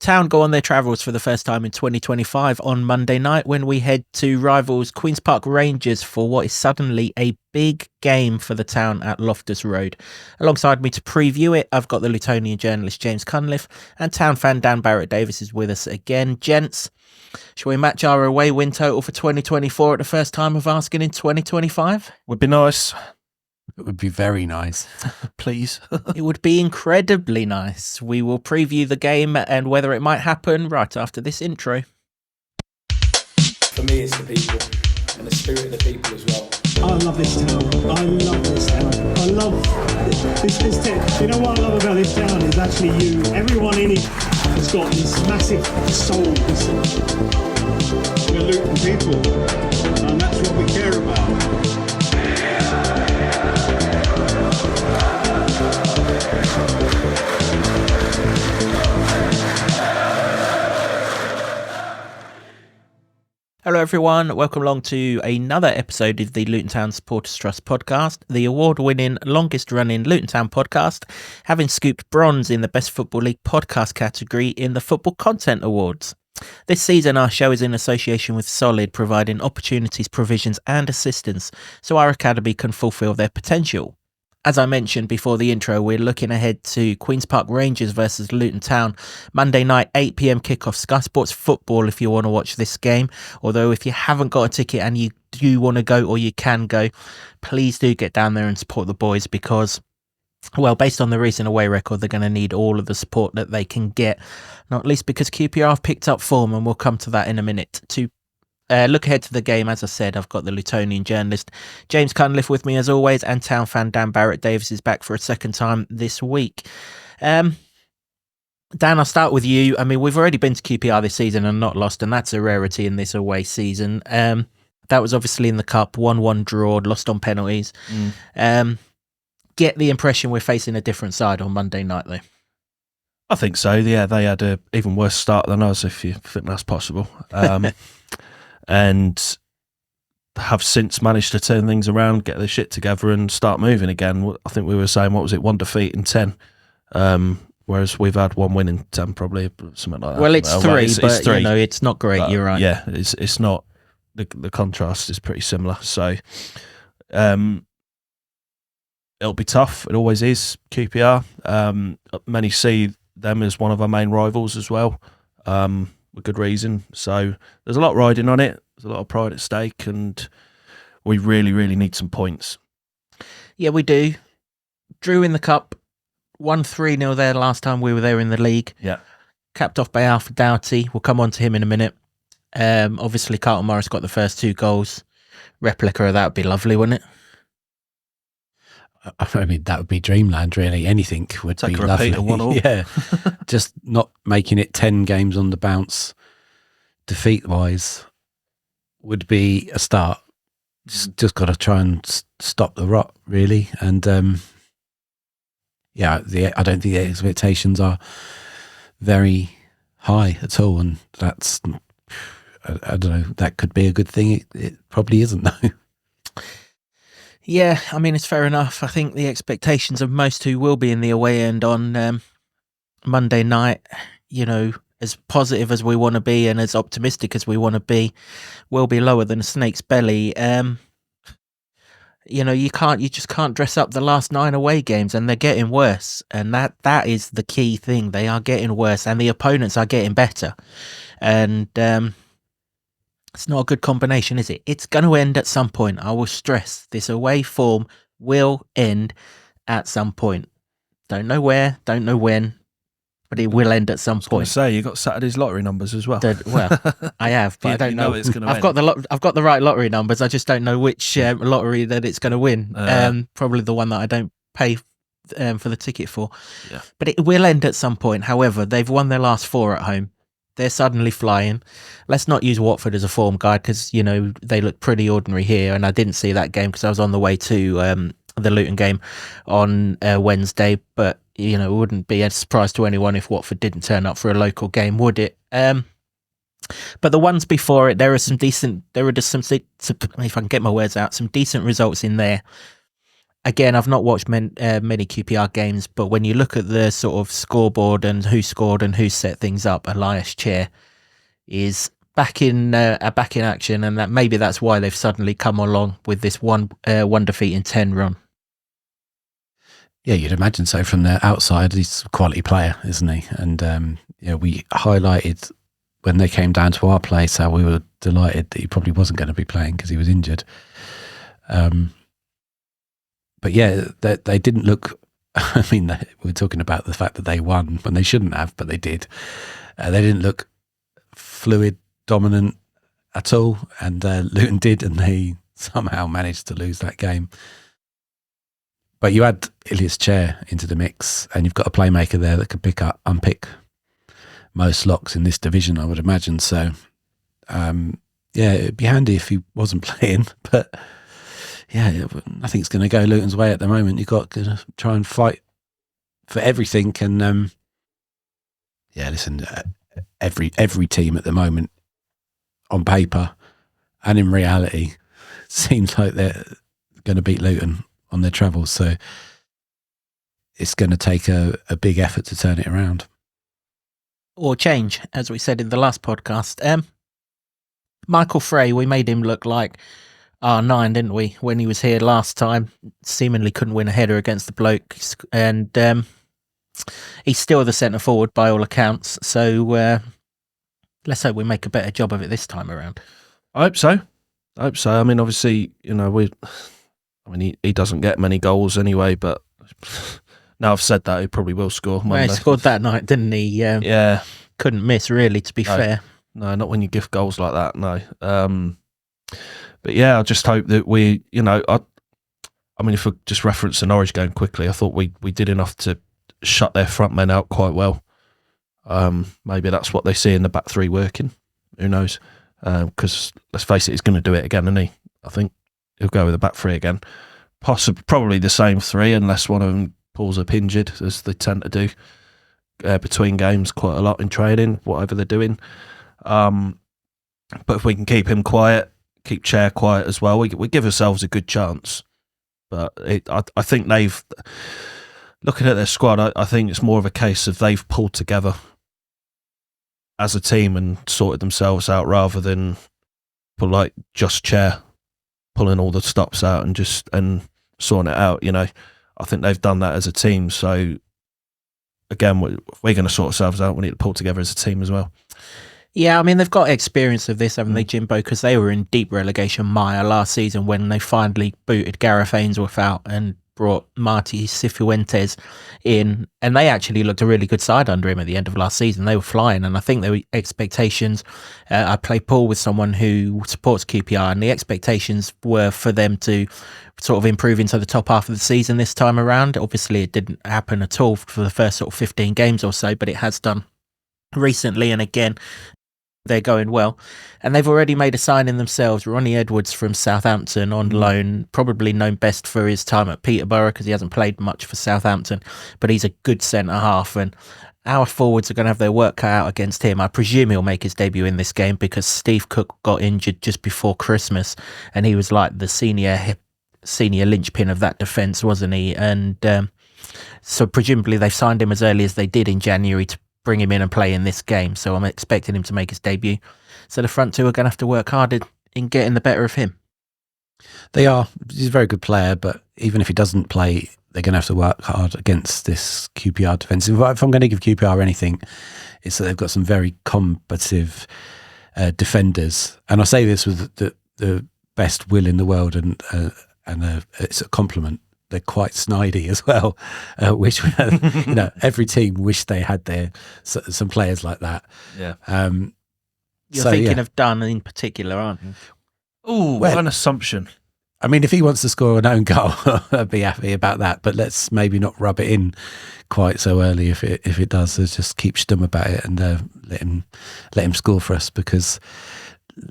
Town go on their travels for the first time in 2025 on Monday night when we head to rivals Queen's Park Rangers for what is suddenly a big game for the Town at Loftus Road. Alongside me to preview it, I've got the Lutonian journalist James Cunliffe, and Town fan Dan Barratt-Davis is with us again. Gents, shall we match our away win total for 2024 at the first time of asking in 2025? Would be nice. It would be very nice. Please. It would be incredibly nice. We will preview the game and whether it might happen right after this intro. For me, it's the people and the spirit of the people as well. I love this town. I love this town. I love this town. You know what I love about this town is actually you. Everyone in it has got this massive soul. We're Luton people, and that's what we care about. Hello everyone, welcome along to another episode of the Luton Town Supporters Trust podcast, the award-winning, longest-running Luton Town podcast, having scooped bronze in the Best Football League podcast category in the Football Content Awards. This season our show is in association with Solid, providing opportunities, provisions and assistance so our academy can fulfil their potential. As I mentioned before the intro, we're looking ahead to Queen's Park Rangers versus Luton Town. Monday night, 8 p.m 'kickoff, Sky Sports Football if you want to watch this game. Although if you haven't got a ticket and you do want to go or you can go, please do get down there and support the boys because, well, based on the recent away record, they're going to need all of the support that they can get. Not least because QPR have picked up form, and we'll come to that in a minute. To look ahead to the game, as I said, I've got the Lutonian journalist James Cunliffe with me as always, and Town fan Dan Barratt-Davis is back for a second time this week. Dan, I'll start with you. I mean, we've already been to QPR this season and not lost, and that's a rarity in this away season. That was obviously in the Cup, 1-1 draw, lost on penalties. Get the impression we're facing a different side on Monday night, though. I think so. Yeah, they had an even worse start than us, if you think that's possible. And have since managed to turn things around, get their shit together and start moving again. I think we were saying, what was it, 1 defeat in 10, whereas we've had 1 win in 10 probably, something like that. Well, it's three, it's but three. You know, it's not great, But, you're right. Yeah, it's not, the contrast is pretty similar. So it'll be tough, it always is, QPR. Many see them as one of our main rivals as well, with good reason. So there's a lot riding on it. There's a lot of pride at stake, and we really, really need some points. Yeah, we do. Drew in the Cup, won 3-0 there last time we were there in the league. Yeah. Capped off by Alfie Doughty. We'll come on to him in a minute. Obviously, Carlton Morris got the first 2 goals. Replica of that would be lovely, wouldn't it? I mean, that would be dreamland, really. Anything would Take be a lovely. repeat of 1-1. Yeah. Just not making it 10 games on the bounce, defeat-wise, would be a start. Just got to try and stop the rot, really. And, yeah, I don't think the expectations are very high at all. And that's, I don't know, that could be a good thing. It probably isn't, though. Yeah, I mean, it's fair enough. I think the expectations of most who will be in the away end on Monday night, you know, as positive as we want to be and as optimistic as we want to be, will be lower than a snake's belly. You know, you just can't dress up the last 9 away games, and they're getting worse. And that is the key thing. They are getting worse, and the opponents are getting better. And it's not a good combination, is it? It's going to end at some point. I will stress this away form will end at some point. Don't know where, don't know when, but it will end at some point. I was going to say, you got Saturday's lottery numbers as well. Well, I have, but I don't know. It's going to I've got the right lottery numbers. I just don't know which lottery that it's going to win. Probably the one that I don't pay for the ticket for. Yeah. But it will end at some point. However, they've won their last 4 at home. They're suddenly flying. Let's not use Watford as a form guide because, you know, they look pretty ordinary here. And I didn't see that game because I was on the way to the Luton game on Wednesday. But, you know, it wouldn't be a surprise to anyone if Watford didn't turn up for a local game, would it? But the ones before it, there are some decent, if I can get my words out, some decent results in there. again, I've not watched many QPR games, but when you look at the sort of scoreboard and who scored and who set things up, Elias Chair is back in action, and that maybe that's why they've suddenly come along with this one defeat in 10 run. Yeah, you'd imagine so from the outside. He's a quality player, isn't he? And we highlighted when they came down to our place how we were delighted that he probably wasn't going to be playing because he was injured. But yeah, they didn't look. I mean, we're talking about the fact that they won when they shouldn't have, but they did. They didn't look fluid, dominant at all, and Luton did, and they somehow managed to lose that game. But you add Elias Chair into the mix, and you've got a playmaker there that could unpick most locks in this division, I would imagine. So, it'd be handy if he wasn't playing. But yeah, nothing's going to go Luton's way at the moment. You've got to try and fight for everything. And listen, every team at the moment, on paper and in reality, seems like they're going to beat Luton on their travels, so it's going to take a big effort to turn it around. Or change, as we said in the last podcast. Michael Frey, we made him look like R9, didn't we, when he was here last time? Seemingly couldn't win a header against the bloke, and he's still the centre forward by all accounts, so let's hope we make a better job of it this time around. I hope so. I mean, obviously, he doesn't get many goals anyway, but now I've said that, he probably will score. Well, he scored that night, didn't he? Yeah. Couldn't miss, really, to be fair. No, not when you give goals like that, no. But yeah, I just hope that we, if we just reference the Norwich game quickly, I thought we did enough to shut their front men out quite well. Maybe that's what they see in the back three working. Who knows? Because let's face it, he's going to do it again, isn't he? I think he'll go with the back three again. Probably the same three, unless one of them pulls up injured, as they tend to do between games quite a lot in training, whatever they're doing. But if we can keep him quiet, keep Chair quiet as well, we give ourselves a good chance. But I think they've, looking at their squad, I think it's more of a case of they've pulled together as a team and sorted themselves out, rather than like just Chair pulling all the stops out and sorting it out. I think they've done that as a team. So again, we're going to sort ourselves out. We need to pull together as a team as well. Yeah, I mean, they've got experience of this, haven't they, Jimbo? Because they were in deep relegation mire last season when they finally booted Gareth Ainsworth out and brought Marty Cifuentes in, and they actually looked a really good side under him at the end of last season. They were flying, and I think there were expectations. I play pool with someone who supports QPR, and the expectations were for them to sort of improve into the top half of the season this time around. Obviously, it didn't happen at all for the first sort of 15 games or so, but it has done recently, and again, they're going well. And they've already made a signing themselves. Ronnie Edwards from Southampton on loan, probably known best for his time at Peterborough because he hasn't played much for Southampton, but he's a good centre-half, and our forwards are going to have their work cut out against him. I presume he'll make his debut in this game because Steve Cook got injured just before Christmas, and he was like the senior linchpin of that defence, wasn't he? And so presumably they've signed him as early as they did in January to bring him in and play in this game, so I'm expecting him to make his debut. So the front two are going to have to work hard in getting the better of him. They are. He's a very good player, but even if he doesn't play, they're going to have to work hard against this QPR defence. If I'm going to give QPR anything, it's that they've got some very combative defenders, and I say this with the best will in the world, and it's a compliment. They're quite snidey as well, which every team wish they had some players like that. Yeah. You're thinking of Dunn in particular, aren't you? Oh, what an assumption. I mean, if he wants to score an own goal, I'd be happy about that. But let's maybe not rub it in quite so early. If it does, so just keep stum about it and let him score for us. Because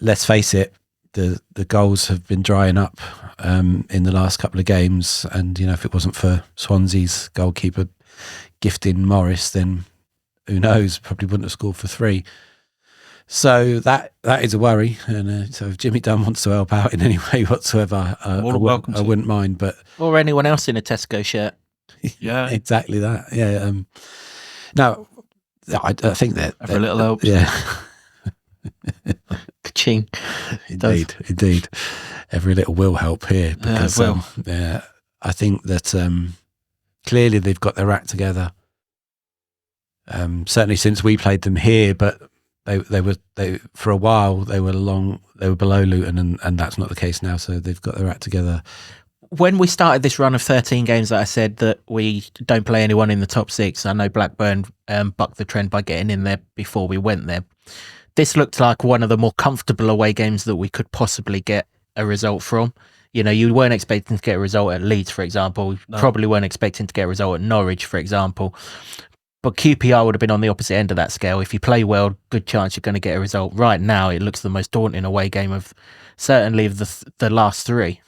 let's face it, the goals have been drying up in the last couple of games, and if it wasn't for Swansea's goalkeeper gifting Morris, then who knows? Probably wouldn't have scored for 3. So that is a worry. And so if Jimmy Dunn wants to help out in any way whatsoever, I wouldn't mind. But or anyone else in a Tesco shirt. Yeah, exactly that. Yeah. No, I think that every little helps. Yeah. Ka-ching. Indeed. Every little will help here because I think that clearly they've got their act together. Certainly since we played them here, but they were for a while they were below Luton, and that's not the case now. So they've got their act together. When we started this run of 13 games that I said that we don't play anyone in the top 6, I know Blackburn bucked the trend by getting in there before we went there. This looked like one of the more comfortable away games that we could possibly get a result from. You know, you weren't expecting to get a result at Leeds, for example. You probably weren't expecting to get a result at Norwich, for example. But QPR would have been on the opposite end of that scale. If you play well, good chance you're going to get a result. Right now, it looks the most daunting away game of the last 3.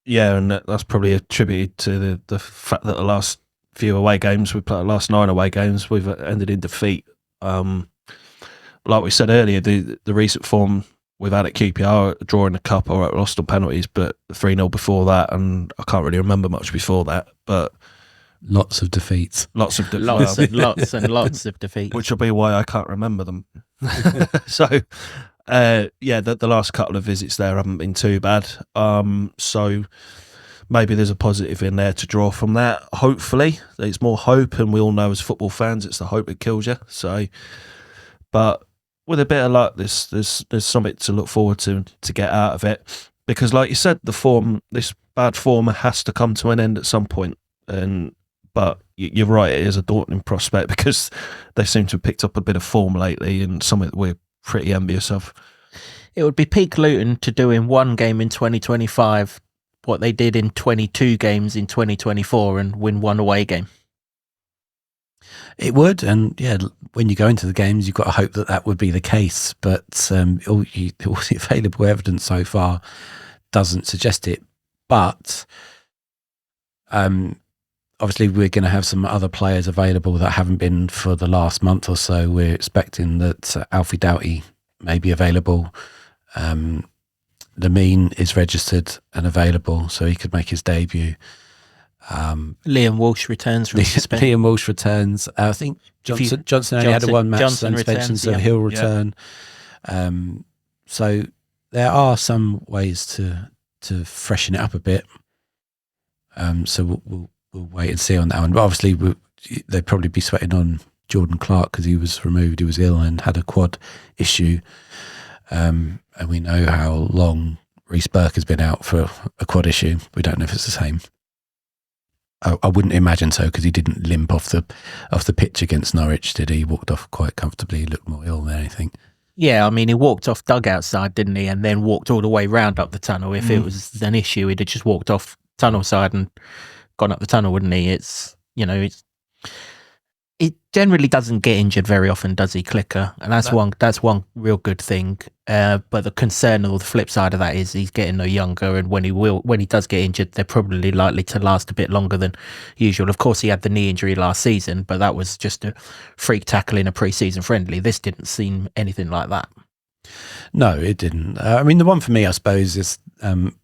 Yeah, and that's probably attributed to the fact that the last few away games, we played the last 9 away games, we've ended in defeat. Like we said earlier, the recent form we've had at QPR, a draw in the cup or lost on penalties, but 3-0 before that, and I can't really remember much before that, but lots of defeats. Lots of defeats. Which will be why I can't remember them. So, the last couple of visits there haven't been too bad. So maybe there's a positive in there to draw from that. Hopefully, there's more hope, and we all know as football fans, it's the hope that kills you. So, but with a bit of luck, there's something to look forward to get out of it. Because, like you said, this bad form has to come to an end at some point. But you're right, it is a daunting prospect because they seem to have picked up a bit of form lately, and something that we're pretty envious of. It would be peak Luton to do in one game in 2025 what they did in 22 games in 2024 and win one away game. It would, and when you go into the games, you've got to hope that would be the case. But all the available evidence so far doesn't suggest it. But obviously, we're going to have some other players available that haven't been for the last month or so. We're expecting that Alfie Doughty may be available. Lamine is registered and available, so he could make his debut. Liam Walsh returns from suspension. Liam Walsh returns. I think Johnson only had a one-match suspension, so he'll return. So there are some ways to freshen it up a bit. So we'll wait and see on that one. But obviously, they'd probably be sweating on Jordan Clark because he was removed. He was ill and had a quad issue. And we know how long Reece Burke has been out for a quad issue. We don't know if it's the same. I wouldn't imagine so because he didn't limp off the pitch against Norwich, did he? He walked off quite comfortably. He looked more ill than anything. Yeah, I mean, he walked off dugout side, didn't he? And then walked all the way round up the tunnel. If it was an issue, he'd have just walked off tunnel side and gone up the tunnel, wouldn't he? It generally doesn't get injured very often, does he, Clicker? And that's one real good thing. But the concern or the flip side of that is he's getting no younger, and when he does get injured, they're probably likely to last a bit longer than usual. Of course, he had the knee injury last season, but that was just a freak tackle in a pre-season friendly. This didn't seem anything like that. No, it didn't. I mean, the one for me, I suppose, is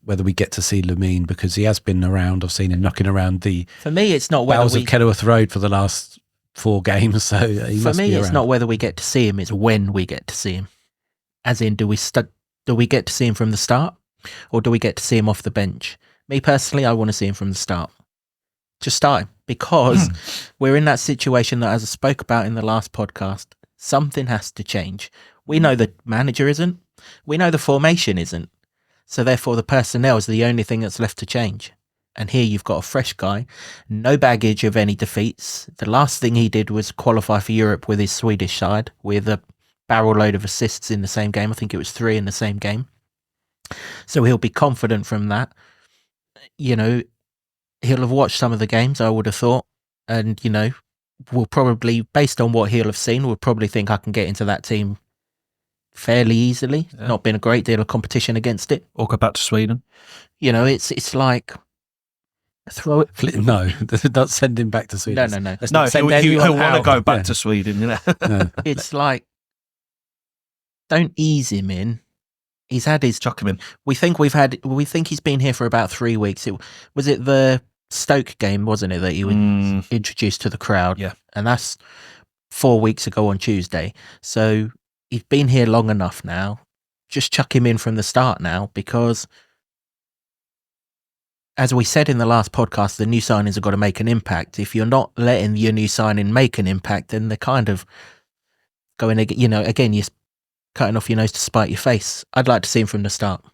whether we get to see Lamine, because he has been around. I've seen him knocking around the for me, it's not whether of Kenilworth Road for the last 4 games. So for me, it's not whether we get to see him; it's when we get to see him. As in, do we get to see him from the start, or do we get to see him off the bench? Me personally, I want to see him from the start. Just start him, because we're in that situation that, as I spoke about in the last podcast, something has to change. We know the manager isn't. We know the formation isn't. So therefore, the personnel is the only thing that's left to change. And here you've got a fresh guy, no baggage of any defeats. The last thing he did was qualify for Europe with his Swedish side, with a barrel load of assists in the same game. I think it was 3 in the same game. So he'll be confident from that. You know, he'll have watched some of the games, I would have thought. And, you know, we'll probably, based on what he'll have seen, we'll probably think I can get into that team fairly easily. Yeah. Not been a great deal of competition against it. Or go back to Sweden. You know, it's like throw it. No, not send him back to Sweden. No. No, he'll want to go back to Sweden. You know, It's like don't ease him in. He's had his. Chuck him in. We think he's been here for about 3 weeks. Was it the Stoke game, wasn't it, that he was introduced to the crowd? Yeah. And that's 4 weeks ago on Tuesday. So he's been here long enough now. Just chuck him in from the start now, because as we said in the last podcast, the new signings have got to make an impact. If you're not letting your new signing make an impact, then they're kind of going, again, you're cutting off your nose to spite your face. I'd like to see him from the start.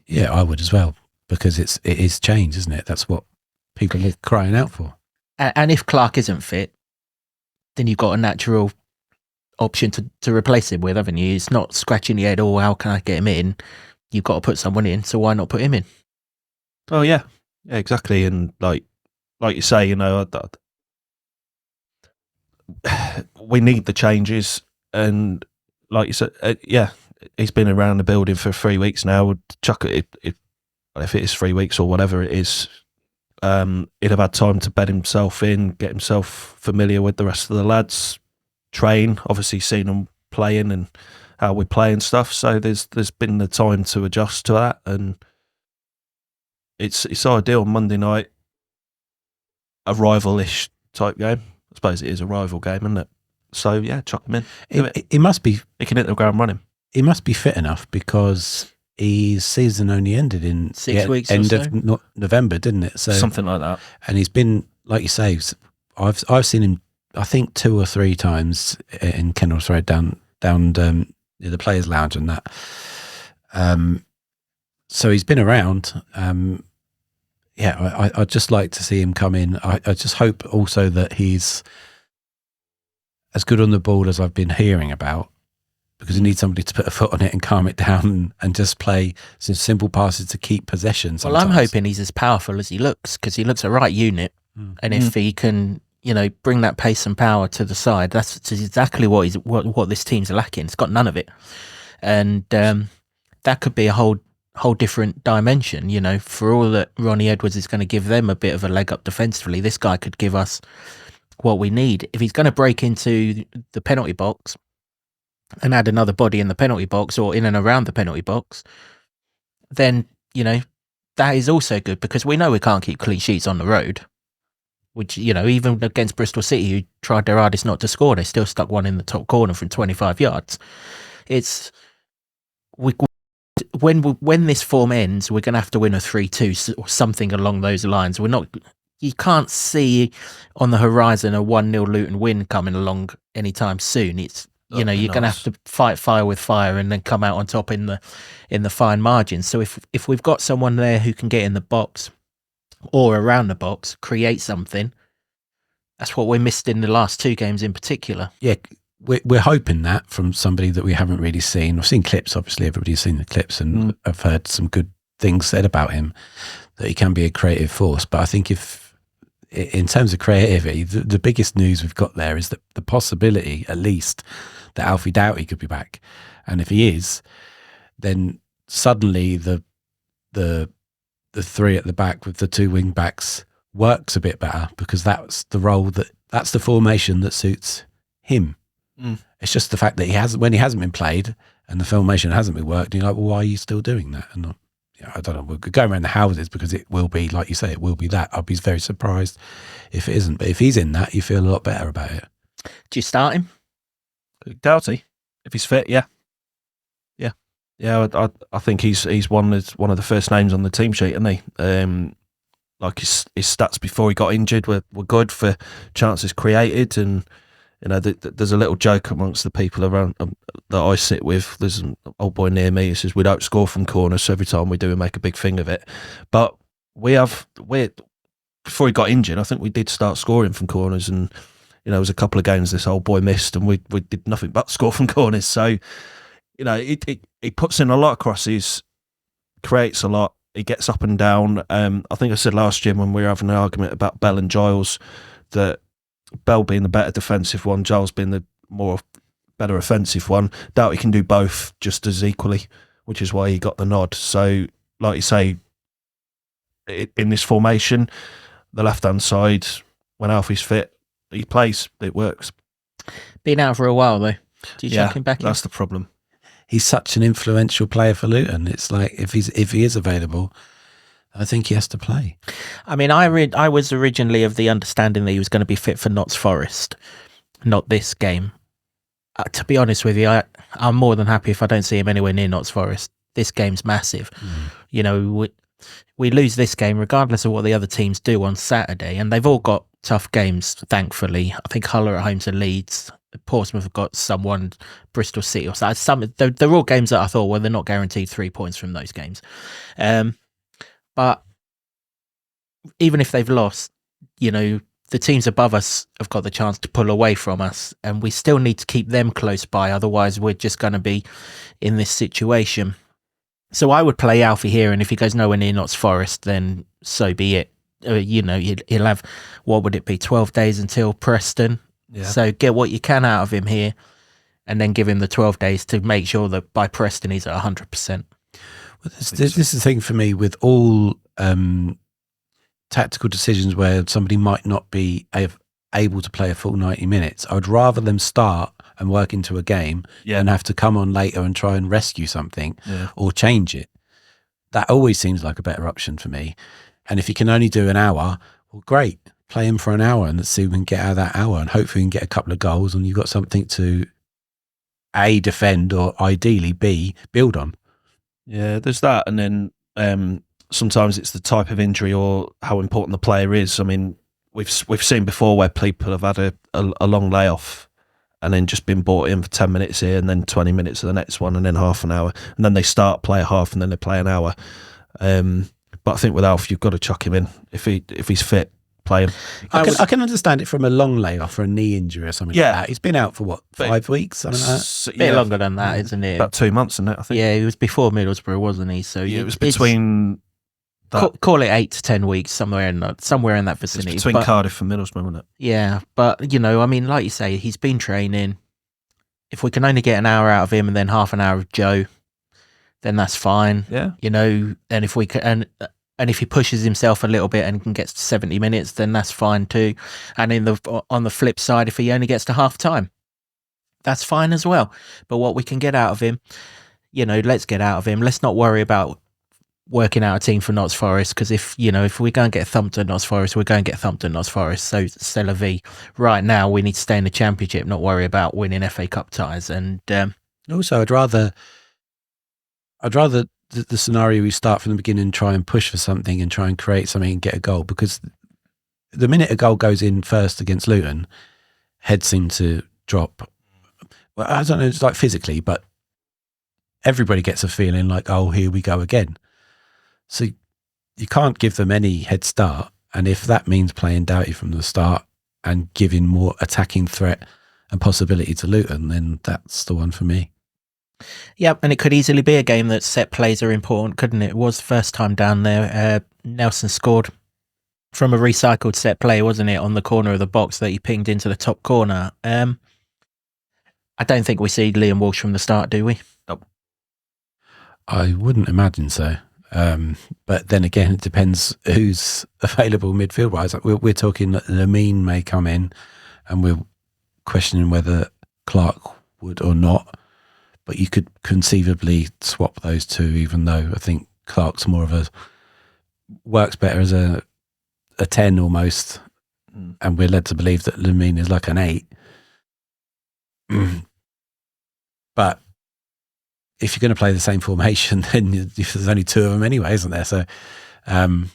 Yeah, I would as well, because it is change, isn't it? That's what people are crying out for. And if Clark isn't fit, then you've got a natural option to replace him with, haven't you? It's not scratching your head, oh, how can I get him in? You've got to put someone in, so why not put him in? Oh yeah, exactly. And like you say, we need the changes. And like you said, he's been around the building for 3 weeks now. Chuck it if it is 3 weeks or whatever it is. He'd have had time to bed himself in, get himself familiar with the rest of the lads, train, obviously seen them playing and how we play and stuff. So there's been the time to adjust to that, and it's ideal. Monday night, a rival-ish type game. I suppose it is a rival game, isn't it? So yeah, chuck him in. He must be. He can hit the ground running. He must be fit enough, because his season only ended in 6 weeks end or of November, didn't it? So something like that. And he's been, like you say, I've seen him, I think 2 or 3 times in Loftus Road down near the Players' Lounge and that. So he's been around. I'd just like to see him come in. I just hope also that he's as good on the ball as I've been hearing about, because you need somebody to put a foot on it and calm it down and just play some simple passes to keep possession sometimes. Well, I'm hoping he's as powerful as he looks, because he looks a right unit. And if he can, bring that pace and power to the side, that's exactly what this team's lacking. It's got none of it. And that could be a whole different dimension, for all that Ronnie Edwards is going to give them a bit of a leg up defensively. This guy could give us what we need. If he's going to break into the penalty box and add another body in the penalty box or in and around the penalty box, then, that is also good, because we know we can't keep clean sheets on the road, which, even against Bristol City, who tried their hardest not to score, they still stuck one in the top corner from 25 yards. When this form ends, we're going to have to win a 3-2 or something along those lines. You can't see on the horizon a 1-0 Luton win coming along anytime soon. It's, you're going to have to fight fire with fire and then come out on top in the fine margins. So if we've got someone there who can get in the box or around the box, create something, that's what we missed in the last 2 games in particular. Yeah, we're hoping that from somebody that we haven't really seen. I've seen clips, obviously everybody's seen the clips, and I've heard some good things said about him, that he can be a creative force. But I think in terms of creativity, the biggest news we've got there is that the possibility, at least, that Alfie Doughty could be back. And if he is, then suddenly the 3 at the back with the 2 wing backs works a bit better, because that's the formation that suits him. It's just the fact that when he hasn't been played and the formation hasn't been worked, you're like, well, why are you still doing that? And I don't know, we're going around the houses, because it will be, like you say, it will be that. I'll be very surprised if it isn't. But if he's in that, you feel a lot better about it. Do you start him? Doughty, if he's fit, yeah. I think he's one of the first names on the team sheet, isn't he? Like his stats before he got injured were good for chances created, and there's a little joke amongst the people around that I sit with. There's an old boy near me who says we don't score from corners, so every time we do, we make a big thing of it. But before he got injured, I think we did start scoring from corners, and there was a couple of games this old boy missed, and we did nothing but score from corners. So he puts in a lot of crosses, creates a lot. He gets up and down. I think I said last year when we were having an argument about Bell and Giles, that Bell being the better defensive one, Giles being the better offensive one. Doughty can do both just as equally, which is why he got the nod. So, like you say, in this formation, the left-hand side, when Alfie's fit, he plays. It works. Been out for a while, though. Do you chuck him back in? That's the problem. he's such an influential player for Luton. It's like if he is available, I think he has to play. I mean, I was originally of the understanding that he was going to be fit for Notts Forest, not this game. To be honest with you, I'm more than happy if I don't see him anywhere near Notts Forest. This game's massive. You know, we lose this game regardless of what the other teams do on Saturday, and they've all got tough games, thankfully. I think Hull are at home to Leeds. Portsmouth have got someone, Bristol City or something. They're all games that I thought, well, they're not guaranteed 3 points from those games. But even if they've lost, you know, the teams above us have got the chance to pull away from us, and we still need to keep them close by. Otherwise, we're just going to be in this situation. So I would play Alfie here, and if he goes nowhere near Notts Forest, then so be it. You know, he'll have, what would it be, 12 days until Preston? Yeah. So get what you can out of him here, and then give him the 12 days to make sure that by Preston he's at 100%. Well, this is the thing for me with all tactical decisions where somebody might not be able to play a full 90 minutes. I would rather them start and work into a game and have to come on later and try and rescue something or change it. That always seems like a better option for me. And if you can only do an hour, well, great. Play him for an hour and let's see if we can get out of that hour, and hopefully we can get a couple of goals and you've got something to A, defend, or ideally B, build on. Yeah, there's that. And then sometimes it's the type of injury or how important the player is. I mean, we've seen before where people have had a long layoff and then just been brought in for 10 minutes here and then 20 minutes of the next one and then half an hour. And then they play a half and then they play an hour. But I think with Alf, you've got to chuck him in. If he's fit, play him. I can understand it from a long layoff or a knee injury or something like that. He's been out for what, 5 weeks? Something like that? A bit longer than that, isn't it? About 2 months, isn't it? I think. Yeah, he was before Middlesbrough, wasn't he? So it was between... Call it 8 to 10 weeks, somewhere in that vicinity. It's between Cardiff and Middlesbrough, wasn't it? Yeah, but, you know, I mean, like you say, he's been training. If we can only get an hour out of him and then half an hour of Joe, then that's fine. Yeah. You know, and if we can... And if he pushes himself a little bit and can get to 70 minutes, then that's fine too. And on the flip side, if he only gets to half time, that's fine as well. But what we can get out of him, you know, let's get out of him. Let's not worry about working out a team for Notts Forest, because if we go and get thumped at Notts Forest, we're going to get thumped at Notts Forest. So c'est la vie. Right now, we need to stay in the Championship, not worry about winning FA Cup ties. And also, I'd rather the scenario we start from the beginning and try and push for something and try and create something and get a goal, because the minute a goal goes in first against Luton, heads seem to drop. Well, I don't know, it's like physically, but everybody gets a feeling like, oh, here we go again. So you can't give them any head start. And if that means playing Doughty from the start and giving more attacking threat and possibility to Luton, then that's the one for me. Yeah, and it could easily be a game that set plays are important, couldn't it? It was the first time down there. Nelson scored from a recycled set play, wasn't it, on the corner of the box that he pinged into the top corner. I don't think we see Liam Walsh from the start, do we? Nope. I wouldn't imagine so. But then again, it depends who's available midfield-wise. We're talking that Lamine may come in, and we're questioning whether Clark would or not. But you could conceivably swap those two, even though I think Clark's more of works better as a 10 almost, and we're led to believe that Lamine is like an 8. But if you're going to play the same formation, then there's only 2 of them anyway, isn't there? So, and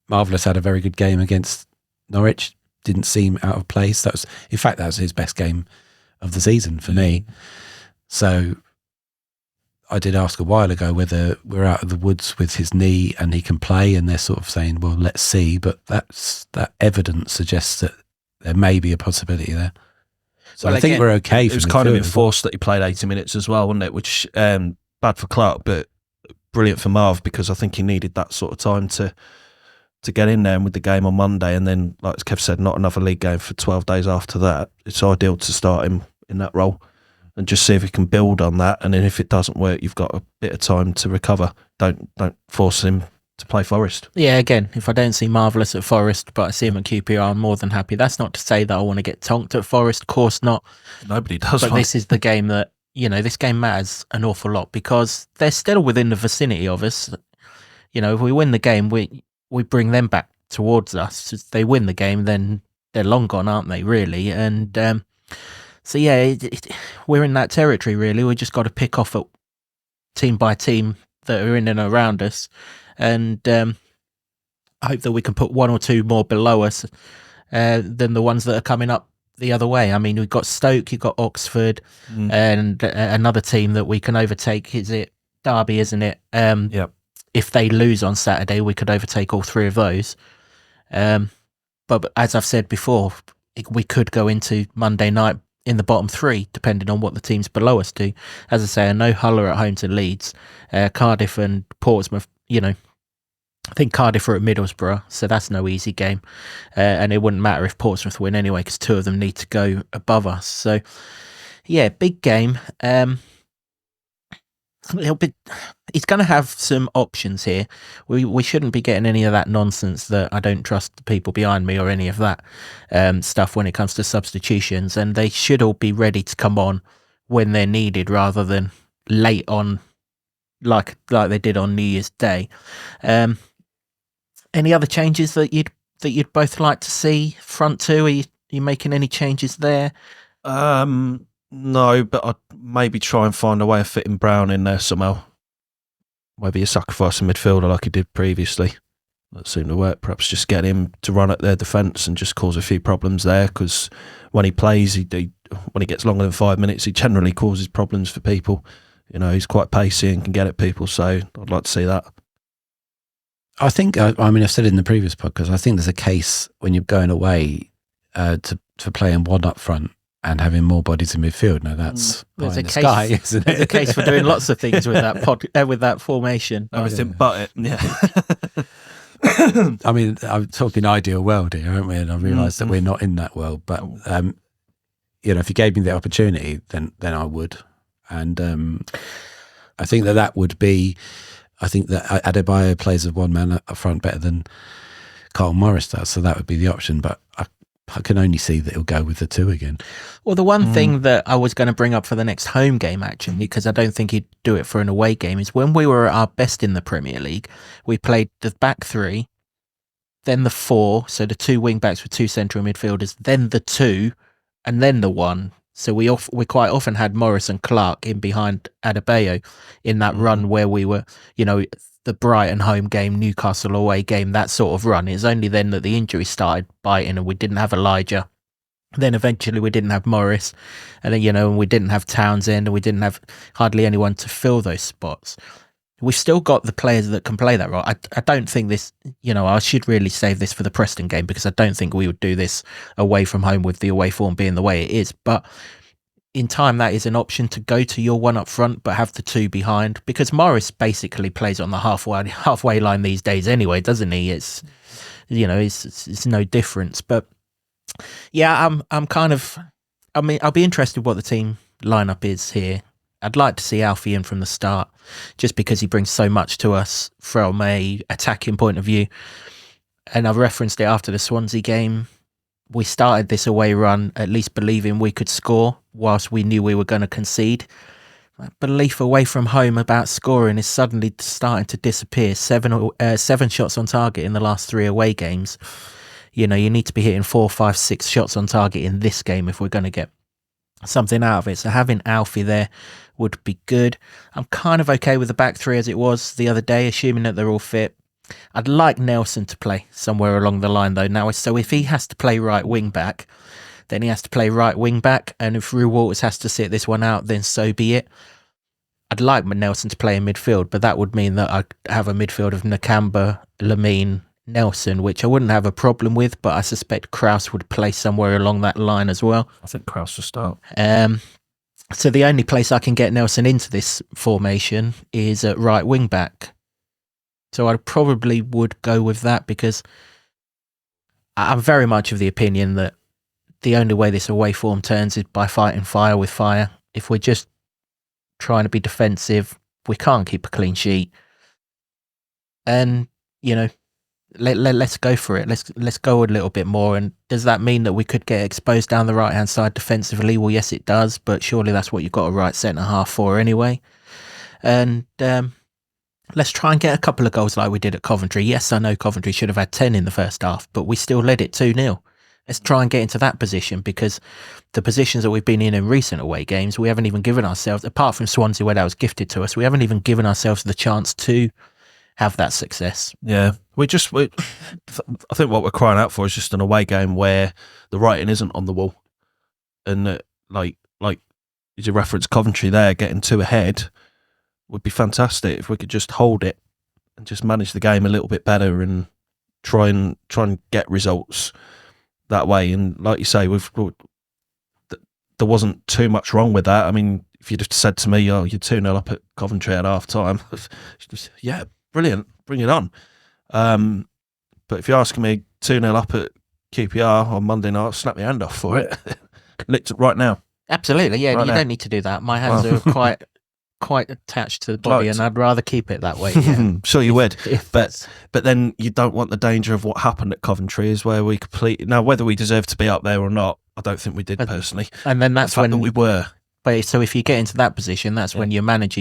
Marvellous had a very good game against Norwich. Didn't seem out of place. That was his best game of the season for me. So I did ask a while ago whether we're out of the woods with his knee and he can play, and they're sort of saying, well, let's see. But that evidence suggests that there may be a possibility there. So I think we're okay. It was kind of enforced that he played 80 minutes as well, wasn't it? Which bad for Clark, but brilliant for Marv, because I think he needed that sort of time to get in there, and with the game on Monday, and then, like Kev said, not another league game for 12 days after that. It's ideal to start him in that role and just see if he can build on that. And then if it doesn't work, you've got a bit of time to recover. Don't force him to play Forest. Yeah, again, if I don't see Marvellous at Forest, but I see him at QPR, I'm more than happy. That's not to say that I want to get tonked at Forest. Of course not. Nobody does. But this is the game that, this game matters an awful lot because they're still within the vicinity of us. If we win the game, we bring them back towards us. If they win the game, then they're long gone, aren't they, really? And so, yeah, we're in that territory, really. We just got to pick off at team by team that are in and around us. And I hope that we can put one or two more below us than the ones that are coming up the other way. I mean, we've got Stoke, you've got Oxford, and another team that we can overtake. Is it Derby, isn't it? Yep. If they lose on Saturday, we could overtake all three of those. But as I've said before, we could go into Monday night in the bottom three, depending on what the teams below us do. As I say, I know Hull are at home to Leeds, Cardiff and Portsmouth. I think Cardiff are at Middlesbrough, so that's no easy game. And it wouldn't matter if Portsmouth win anyway, because two of them need to go above us. So, yeah, big game. He's going to have some options here. We shouldn't be getting any of that nonsense that I don't trust the people behind me or any of that stuff when it comes to substitutions. And they should all be ready to come on when they're needed rather than late on like they did on New Year's Day. Any other changes that you'd both like to see? Front two, are you making any changes there? No, but I'd maybe try and find a way of fitting Brown in there somehow. Maybe a sacrifice a midfielder like he did previously. That seemed to work. Perhaps just get him to run at their defence and just cause a few problems there, because when he plays, when he gets longer than 5 minutes, he generally causes problems for people. He's quite pacey and can get at people, so I'd like to see that. I think, I've said it in the previous podcast, I think there's a case when you're going away for playing one up front and having more bodies in midfield. Now that's there's pie a in the case, sky, isn't it? There's a case for doing lots of things with that with that formation. Everything but it, yeah. I mean, I'm talking ideal world here, aren't we? And I realise that we're not in that world. But if you gave me the opportunity, then I would. And I think that would be. I think that Adebayo plays with one man up front better than Carl Morris does, so that would be the option. But I can only see that he'll go with the two again. Well, the one thing that I was going to bring up for the next home game, actually, because I don't think he'd do it for an away game, is when we were at our best in the Premier League, we played the back three, then the four, so the two wing backs with two central midfielders, then the two, and then the one. So we quite often had Morris and Clark in behind Adebayo in that run where we were, the Brighton home game, Newcastle away game, that sort of run. It's only then that the injury started biting and we didn't have Elijah. Then eventually we didn't have Morris, and then, and we didn't have Townsend, and we didn't have hardly anyone to fill those spots. We've still got the players that can play that role. I don't think this, I should really save this for the Preston game, because I don't think we would do this away from home with the away form being the way it is. But in time, that is an option to go to your one up front, but have the two behind, because Morris basically plays on the halfway line these days anyway, doesn't he? It's, it's no difference. But yeah, I'll be interested what the team lineup is here. I'd like to see Alfie in from the start, just because he brings so much to us from a attacking point of view. And I've referenced it after the Swansea game. We started this away run at least believing we could score, whilst we knew we were going to concede. That belief away from home about scoring is suddenly starting to disappear. 7 shots on target in the last 3 away games. You need to be hitting 4, 5, 6 shots on target in this game if we're going to get something out of it. So having Alfie there would be good. I'm kind of okay with the back three as it was the other day, assuming that they're all fit. I'd like Nelson to play somewhere along the line though now. So if he has to play right wing back, then he has to play right wing back. And if Rue Walters has to sit this one out, then so be it. I'd like Nelson to play in midfield, but that would mean that I'd have a midfield of Nakamba, Lamine, Nelson, which I wouldn't have a problem with, but I suspect Krause would play somewhere along that line as well. I think Krause will start. So the only place I can get Nelson into this formation is at right wing back. So I probably would go with that, because I'm very much of the opinion that the only way this away form turns is by fighting fire with fire. If we're just trying to be defensive, we can't keep a clean sheet. And, let's go for it. Let's go a little bit more. And does that mean that we could get exposed down the right hand side defensively? Well, yes, it does. But surely that's what you've got a right centre half for anyway. And let's try and get a couple of goals like we did at Coventry. Yes, I know Coventry should have had 10 in the first half, but we still led it 2-0. Let's try and get into that position, because the positions that we've been in recent away games, we haven't even given ourselves, apart from Swansea where that was gifted to us, we haven't even given ourselves the chance to have that success. Yeah, I think what we're crying out for is just an away game where the writing isn't on the wall, and like as you referenced Coventry there, getting 2 ahead would be fantastic if we could just hold it and just manage the game a little bit better and try and get results that way. And like you say, there wasn't too much wrong with that. I mean, if you'd have said to me, "Oh, you're 2-0 up at Coventry at half time," yeah, brilliant, bring it on. But if you're asking me 2-0 up at QPR on Monday night, I'll snap my hand off for it. Licked it right now. Absolutely, yeah. Right you now. don't need to do that. My hands are quite attached to the body, and I'd rather keep it that way. Yeah. Sure you would. If But then you don't want the danger of what happened at Coventry, is where we completely... Now, whether we deserve to be up there or not, I don't think we did personally. And then that's The fact when that we were. But so if you get into that position, that's when your manager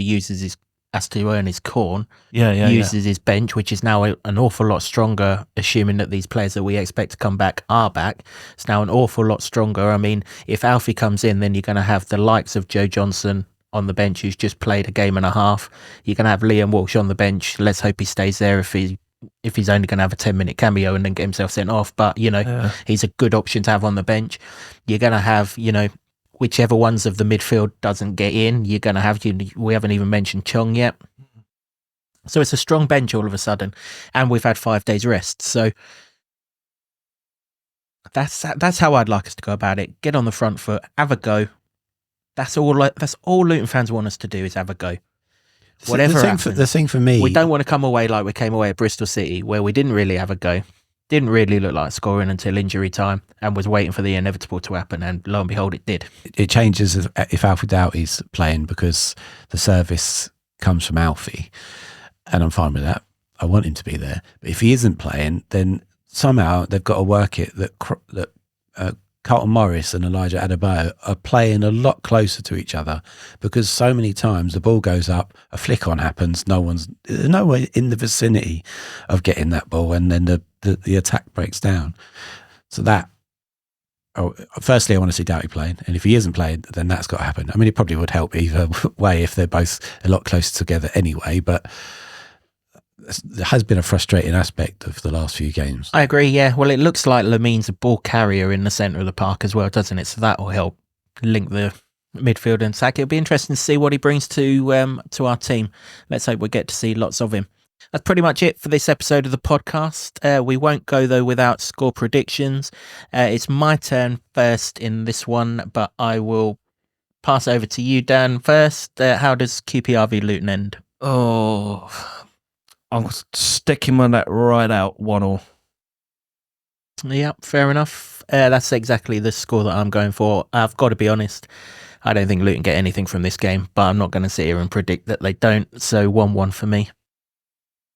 has to earn his corn. Uses his bench, which is now an awful lot stronger, assuming that these players that we expect to come back are back. It's now an awful lot stronger. I mean, if Alfie comes in, then you're going to have the likes of Joe Johnson on the bench, who's just played a game and a half. You're going to have Liam Walsh on the bench. Let's hope he stays there if he's only going to have a 10-minute cameo and then get himself sent off. But, he's a good option to have on the bench. You're going to have, whichever ones of the midfield doesn't get in, you're going to have, we haven't even mentioned Chong yet. So it's a strong bench all of a sudden. And we've had 5 days rest. So that's how I'd like us to go about it. Get on the front foot, have a go. That's all Luton fans want us to do, is have a go. Whatever happens. The thing for me... We don't want to come away like we came away at Bristol City, where we didn't really have a go. Didn't really look like scoring until injury time, and was waiting for the inevitable to happen, and lo and behold, it did. It changes if Alfie Doughty's playing, because the service comes from Alfie, and I'm fine with that. I want him to be there. But if he isn't playing, then somehow they've got to work it that Carlton Morris and Elijah Adebayo are playing a lot closer to each other, because so many times the ball goes up, a flick on happens, no one's nowhere in the vicinity of getting that ball, and then the attack breaks down. So firstly, I want to see Doughty playing, and if he isn't playing, then that's got to happen. I mean, it probably would help either way if they're both a lot closer together anyway, but there has been a frustrating aspect of the last few games. I agree, yeah. Well, it looks like Lamine's a ball carrier in the centre of the park as well, doesn't it? So that will help link the midfield and sack. It'll be interesting to see what he brings to our team. Let's hope we get to see lots of him. That's pretty much it for this episode of the podcast. We won't go, though, without score predictions. It's my turn first in this one, but I will pass over to you, Dan, first. How does QPR v Luton end? Oh, I'm sticking my neck right out 1-1. Yeah, fair enough. That's exactly the score that I'm going for. I've got to be honest, I don't think Luton get anything from this game, but I'm not going to sit here and predict that they don't. So 1-1 for me.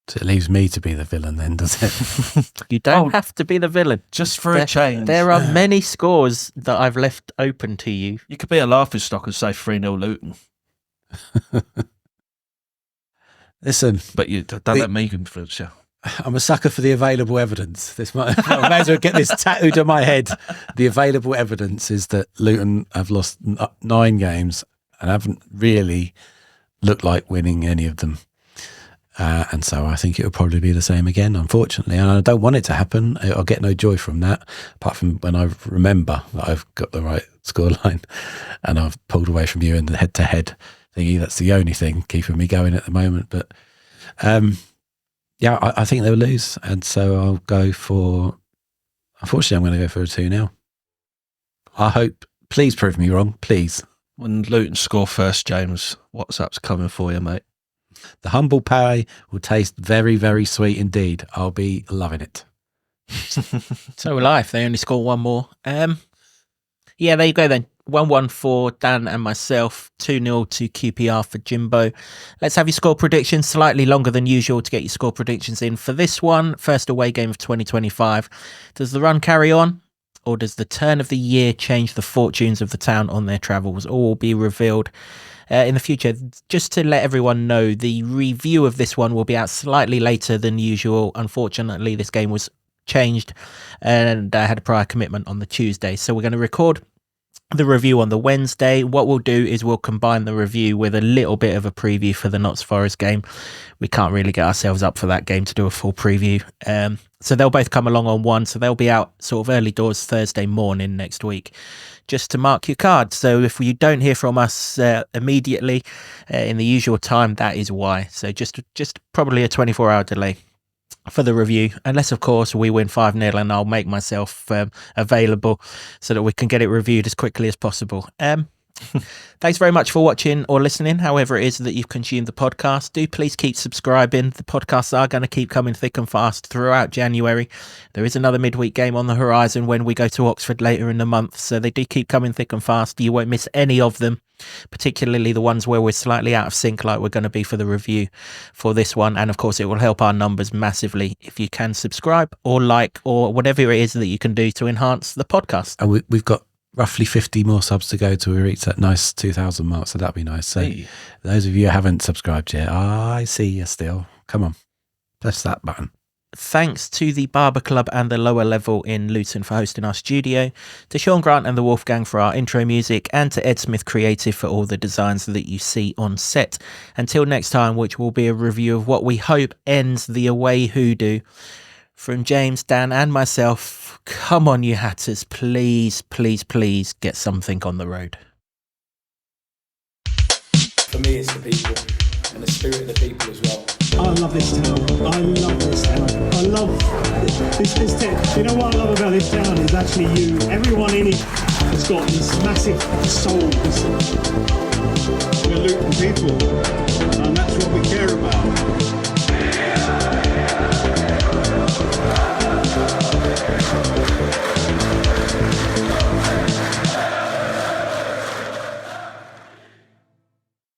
So it leaves me to be the villain then, does it? You don't have to be the villain. Just for a change. There are many scores that I've left open to you. You could be a laughing stock and say 3-0 Luton. Listen, but you don't let me influence you. I'm a sucker for the available evidence. I may as well get this tattooed on my head. The available evidence is that Luton have lost 9 games and haven't really looked like winning any of them. And so I think it will probably be the same again, unfortunately. And I don't want it to happen. I'll get no joy from that, apart from when I remember that I've got the right scoreline and I've pulled away from you in the head-to-head thingy. That's the only thing keeping me going at the moment. But yeah, I think they'll lose. And so I'll go for, unfortunately, I'm going to go for a 2-0. I hope, please prove me wrong, please. When Luton score first, James, WhatsApp's coming for you, mate. The humble pie will taste very, very sweet indeed. I'll be loving it. So will I if they only score one more. Yeah, Yeah, there you go then. 1-1 for Dan and myself, 2-0 to QPR for Jimbo. Let's have your score predictions, slightly longer than usual to get your score predictions in for this one. First away game of 2025. Does the run carry on, or does the turn of the year change the fortunes of the town on their travels? All will be revealed in the future. Just to let everyone know, the review of this one will be out slightly later than usual. Unfortunately, this game was changed and I had a prior commitment on the Tuesday. So we're going to record the review on the Wednesday. What we'll do is we'll combine the review with a little bit of a preview for the Notts Forest game. We can't really get ourselves up for that game to do a full preview. So they'll both come along on one. So they'll be out sort of early doors Thursday morning next week, just to mark your card. So if you don't hear from us immediately in the usual time, that is why. So just probably a 24-hour delay for the review, unless of course we win 5-0 and I'll make myself available so that we can get it reviewed as quickly as possible. Thanks very much for watching or listening, however it is that you've consumed the podcast. Do please keep subscribing. The podcasts are going to keep coming thick and fast throughout January. There is another midweek game on the horizon when we go to Oxford later in the month, so they do keep coming thick and fast. You won't miss any of them, particularly the ones where we're slightly out of sync like we're going to be for the review for this one. And of course it will help our numbers massively if you can subscribe or like or whatever it is that you can do to enhance the podcast. And we've got roughly 50 more subs to go till we reach that nice 2,000 mark, so that'd be nice. So those of you who haven't subscribed yet, I see you still. Come on, press that button. Thanks to the Barber Club and the Lower Level in Luton for hosting our studio, to Sean Grant and the Wolfgang for our intro music, and to Ed Smith Creative for all the designs that you see on set. Until next time, which will be a review of what we hope ends the away hoodoo. From James, Dan and myself, come on you Hatters, please, please, please get something on the road. For me, it's the people and the spirit of the people as well. I love this town. I love this town. I love this town. You know what I love about this town is actually you. Everyone in it has got this massive soul. We're Luton people, and that's what we care about.